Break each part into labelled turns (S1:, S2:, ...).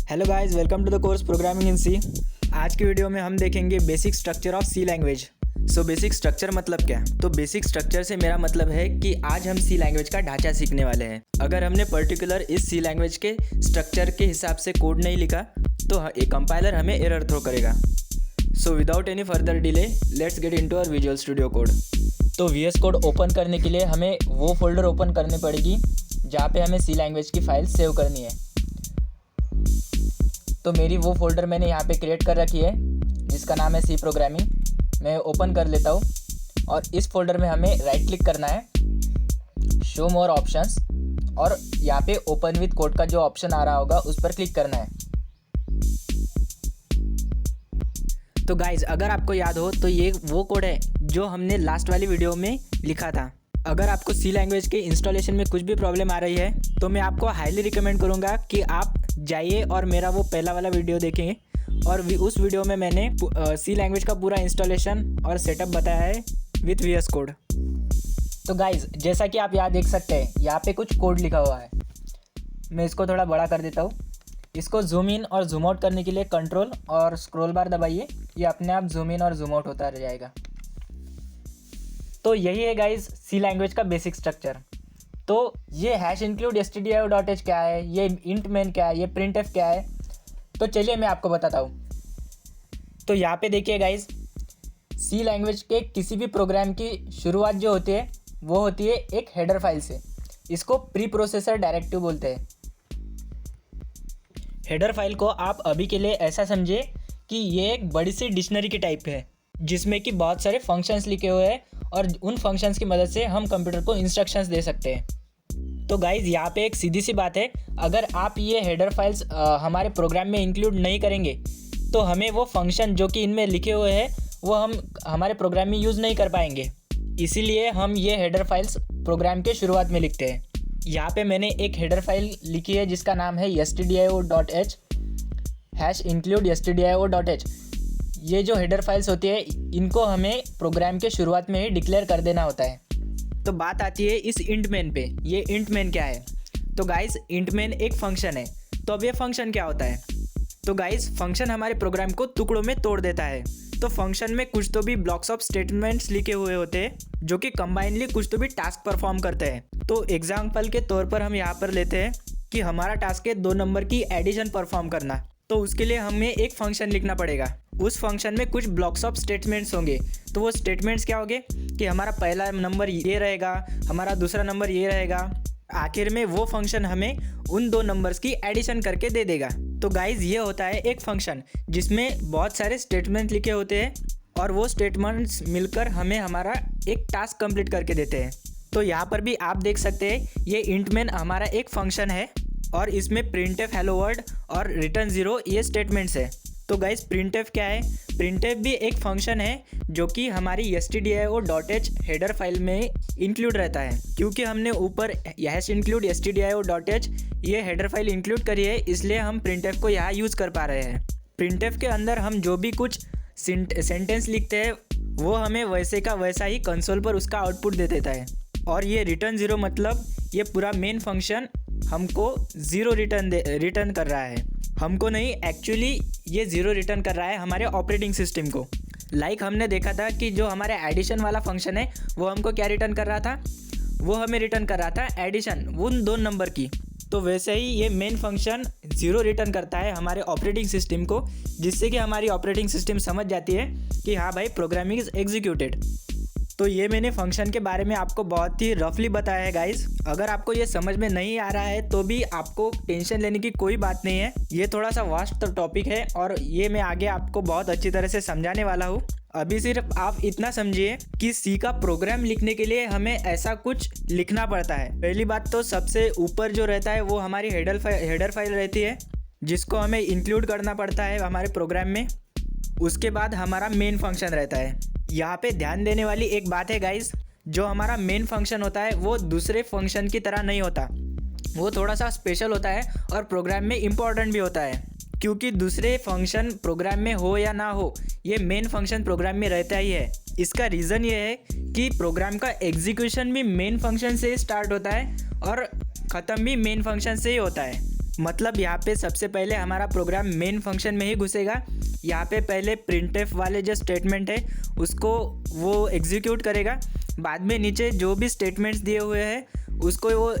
S1: Hello guys, welcome to the course programming in C. आज की video में हम देखेंगे basic structure of C language. So basic structure मतलब क्या? तो बेसिक स्ट्रक्चर से मेरा मतलब है कि आज हम सी लैंग्वेज का ढांचा सीखने वाले हैं। अगर हमने पर्टिकुलर इस सी लैंग्वेज के स्ट्रक्चर के हिसाब से कोड नहीं लिखा तो एक कंपाइलर हमें एरर थ्रो करेगा। So without any further delay let's get into our Visual Studio Code. तो VS कोड ओपन करने के लिए हमें वो फोल्डर ओपन करनी पड़ेगी जहाँ पे हमें सी लैंग्वेज की फाइल सेव करनी है। तो मेरी वो फोल्डर मैंने यहाँ पे क्रिएट कर रखी है जिसका नाम है सी प्रोग्रामिंग। मैं ओपन कर लेता हूँ और इस फोल्डर में हमें राइट क्लिक करना है, शो मोर ऑप्शंस, और यहाँ पे ओपन विथ कोड का जो ऑप्शन आ रहा होगा उस पर क्लिक करना है। तो गाइज, अगर आपको याद हो तो ये वो कोड है जो हमने लास्ट वाली वीडियो में लिखा था। अगर आपको सी लैंग्वेज के इंस्टॉलेशन में कुछ भी प्रॉब्लम आ रही है तो मैं आपको हाईली रिकमेंड करूँगा कि आप जाइए और मेरा वो पहला वाला वीडियो देखें। और उस वीडियो में मैंने सी लैंग्वेज का पूरा इंस्टॉलेशन और सेटअप बताया है विथ VS कोड। तो गाइज, जैसा कि आप यहाँ देख सकते हैं, यहाँ पे कुछ कोड लिखा हुआ है। मैं इसको थोड़ा बड़ा कर देता हूँ। इसको जूम इन और जूम आउट करने के लिए कंट्रोल और स्क्रॉल बार दबाइए, ये अपने आप जूम इन और जूम आउट होता रह जाएगा। तो यही है गाइज सी लैंग्वेज का बेसिक स्ट्रक्चर। तो ये #include stdio.h क्या है, ये int main क्या है, ये printf क्या है, तो चलिए मैं आपको बताता हूँ। तो यहाँ पे देखिए गाइज, सी लैंग्वेज के किसी भी प्रोग्राम की शुरुआत जो होती है वो होती है एक हेडर फाइल से। इसको प्री प्रोसेसर डायरेक्टिव बोलते हैं। हेडर फाइल को आप अभी के लिए ऐसा समझिए कि ये एक बड़ी सी डिक्शनरी की टाइप है जिसमें कि बहुत सारे फंक्शंस लिखे हुए हैं और उन फंक्शंस की मदद से हम कंप्यूटर को इंस्ट्रक्शंस दे सकते हैं। तो गाइज़, यहाँ पे एक सीधी सी बात है, अगर आप ये हेडर फाइल्स हमारे प्रोग्राम में इंक्लूड नहीं करेंगे तो हमें वो फंक्शन जो कि इनमें लिखे हुए हैं वो हम हमारे प्रोग्राम में यूज़ नहीं कर पाएंगे। इसीलिए हम ये हेडर फाइल्स प्रोग्राम के शुरुआत में लिखते हैं। यहाँ पे मैंने एक हेडर फाइल लिखी है जिसका नाम है stdio.h #include stdio.h। ये जो हेडर फाइल्स होती है इनको हमें प्रोग्राम के शुरुआत में ही डिक्लेयर कर देना होता है। तो बात आती है इस इंट मेन पे। ये इंट मेन क्या है? तो गाइस, इंट मेन एक फंक्शन है। तो अब ये फंक्शन क्या होता है? तो गाइस, फंक्शन हमारे प्रोग्राम को टुकड़ों में तोड़ देता है। तो फंक्शन में कुछ तो भी ब्लॉक्स ऑफ स्टेटमेंट्स लिखे हुए होते हैं जो कि कंबाइनली कुछ तो भी टास्क परफॉर्म करते हैं। तो एग्जाम्पल के तौर पर हम यहाँ पर लेते हैं कि हमारा टास्क है 2 नंबर की एडिशन परफॉर्म करना। तो उसके लिए हमें एक फंक्शन लिखना पड़ेगा। उस फंक्शन में कुछ ब्लॉक्स ऑफ स्टेटमेंट्स होंगे। तो वो स्टेटमेंट्स क्या होंगे कि हमारा पहला नंबर ये रहेगा, हमारा दूसरा नंबर ये रहेगा। आखिर में वो फंक्शन हमें उन 2 नंबर्स की एडिशन करके दे देगा। तो गाइज, ये होता है एक फंक्शन जिसमें बहुत सारे स्टेटमेंट लिखे होते हैं और वो स्टेटमेंट्स मिलकर हमें हमारा एक टास्क कंप्लीट करके देते हैं। तो यहाँ पर भी आप देख सकते हैं ये इंट मेन हमारा एक फंक्शन है और इसमें printf हेलो वर्ल्ड और रिटर्न 0 ये स्टेटमेंट्स है। तो गाइस, printf क्या है? printf भी एक फंक्शन है जो कि हमारी stdio.h हेडर फाइल में इंक्लूड रहता है। क्योंकि हमने ऊपर #include stdio.h ये हेडर फाइल इंक्लूड करी है, इसलिए हम printf को यहाँ यूज़ कर पा रहे हैं। printf के अंदर हम जो भी कुछ सेंटेंस लिखते हैं वो हमें वैसे का वैसा ही कंसोल पर उसका आउटपुट दे देता है। और ये रिटर्न 0 मतलब ये पूरा मेन फंक्शन हमको 0 रिटर्न कर रहा है। हमको नहीं, एक्चुअली ये 0 रिटर्न कर रहा है हमारे ऑपरेटिंग सिस्टम को। लाइक हमने देखा था कि जो हमारे एडिशन वाला फंक्शन है वो हमको क्या रिटर्न कर रहा था? वो हमें रिटर्न कर रहा था एडिशन उन 2 नंबर की। तो वैसे ही ये मेन फंक्शन 0 रिटर्न करता है हमारे ऑपरेटिंग सिस्टम को, जिससे कि हमारी ऑपरेटिंग सिस्टम समझ जाती है कि हाँ भाई, प्रोग्रामिंग इज़ एग्जीक्यूटेड। तो ये मैंने फंक्शन के बारे में आपको बहुत ही रफली बताया है गाइस। अगर आपको ये समझ में नहीं आ रहा है तो भी आपको टेंशन लेने की कोई बात नहीं है। ये थोड़ा सा वास्ट टॉपिक है और ये मैं आगे आपको बहुत अच्छी तरह से समझाने वाला हूँ। अभी सिर्फ आप इतना समझिए कि सी का प्रोग्राम लिखने के लिए हमें ऐसा कुछ लिखना पड़ता है। पहली बात तो सबसे ऊपर जो रहता है वो हमारी हेडर फाइल रहती है जिसको हमें इंक्लूड करना पड़ता है हमारे प्रोग्राम में। उसके बाद हमारा मेन फंक्शन रहता है। यहाँ पे ध्यान देने वाली एक बात है गाइस, जो हमारा मेन फंक्शन होता है वो दूसरे फंक्शन की तरह नहीं होता। वो थोड़ा सा स्पेशल होता है और प्रोग्राम में इम्पोर्टेंट भी होता है। क्योंकि दूसरे फंक्शन प्रोग्राम में हो या ना हो, ये मेन फंक्शन प्रोग्राम में रहता ही है। इसका रीज़न ये है कि प्रोग्राम का एग्जीक्यूशन भी मेन फंक्शन से स्टार्ट होता है और ख़त्म भी मेन फंक्शन से ही होता है। मतलब यहाँ पे सबसे पहले हमारा प्रोग्राम मेन फंक्शन में ही घुसेगा। यहाँ पे पहले प्रिंटफ वाले जो स्टेटमेंट है उसको वो एग्जीक्यूट करेगा। बाद में नीचे जो भी स्टेटमेंट्स दिए हुए हैं उसको वो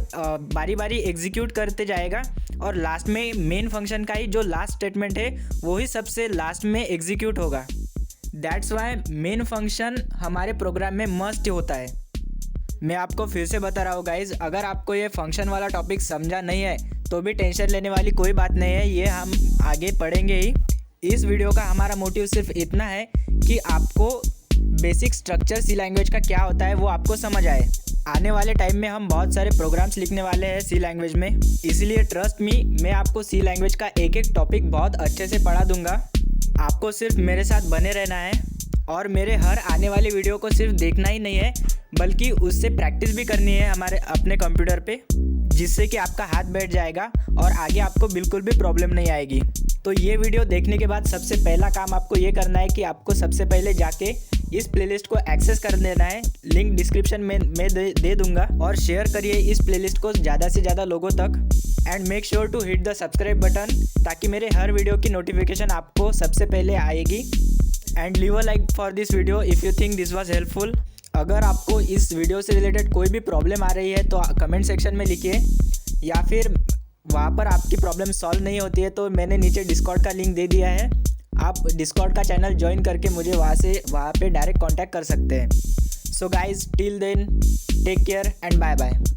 S1: बारी बारी एग्जीक्यूट करते जाएगा और लास्ट में मेन फंक्शन का ही जो लास्ट स्टेटमेंट है वो ही सबसे लास्ट में एग्जीक्यूट होगा। दैट्स वाई मेन फंक्शन हमारे प्रोग्राम में मस्ट होता है। मैं आपको फिर से बता रहा हूँ गाइज, अगर आपको ये फंक्शन वाला टॉपिक समझा नहीं है तो भी टेंशन लेने वाली कोई बात नहीं है, ये हम आगे पढ़ेंगे ही। इस वीडियो का हमारा मोटिव सिर्फ इतना है कि आपको बेसिक स्ट्रक्चर सी लैंग्वेज का क्या होता है वो आपको समझ आए। आने वाले टाइम में हम बहुत सारे प्रोग्राम्स लिखने वाले हैं सी लैंग्वेज में, इसलिए ट्रस्ट मी, मैं आपको सी लैंग्वेज का एक एक टॉपिक बहुत अच्छे से पढ़ा दूंगा। आपको सिर्फ मेरे साथ बने रहना है और मेरे हर आने वाली वीडियो को सिर्फ देखना ही नहीं है बल्कि उससे प्रैक्टिस भी करनी है हमारे अपने कंप्यूटर पे, जिससे कि आपका हाथ बैठ जाएगा और आगे आपको बिल्कुल भी प्रॉब्लम नहीं आएगी। तो ये वीडियो देखने के बाद सबसे पहला काम आपको ये करना है कि आपको सबसे पहले जाके इस प्लेलिस्ट को एक्सेस कर लेना है। लिंक डिस्क्रिप्शन में मैं दे दूंगा और शेयर करिए इस प्लेलिस्ट को ज़्यादा से ज़्यादा लोगों तक। And make sure to hit the subscribe button ताकि मेरे हर वीडियो की नोटिफिकेशन आपको सबसे पहले आएगी। And leave a like for this video if you think this was helpful. अगर आपको इस वीडियो से रिलेटेड कोई भी प्रॉब्लम आ रही है तो कमेंट सेक्शन में लिखिए, या फिर वहाँ पर आपकी प्रॉब्लम सॉल्व नहीं होती है तो मैंने नीचे डिस्कॉर्ड का लिंक दे दिया है, आप डिस्कॉर्ड का चैनल ज्वाइन करके मुझे वहाँ पे डायरेक्ट कांटेक्ट कर सकते हैं। So guys, till then take care and bye bye.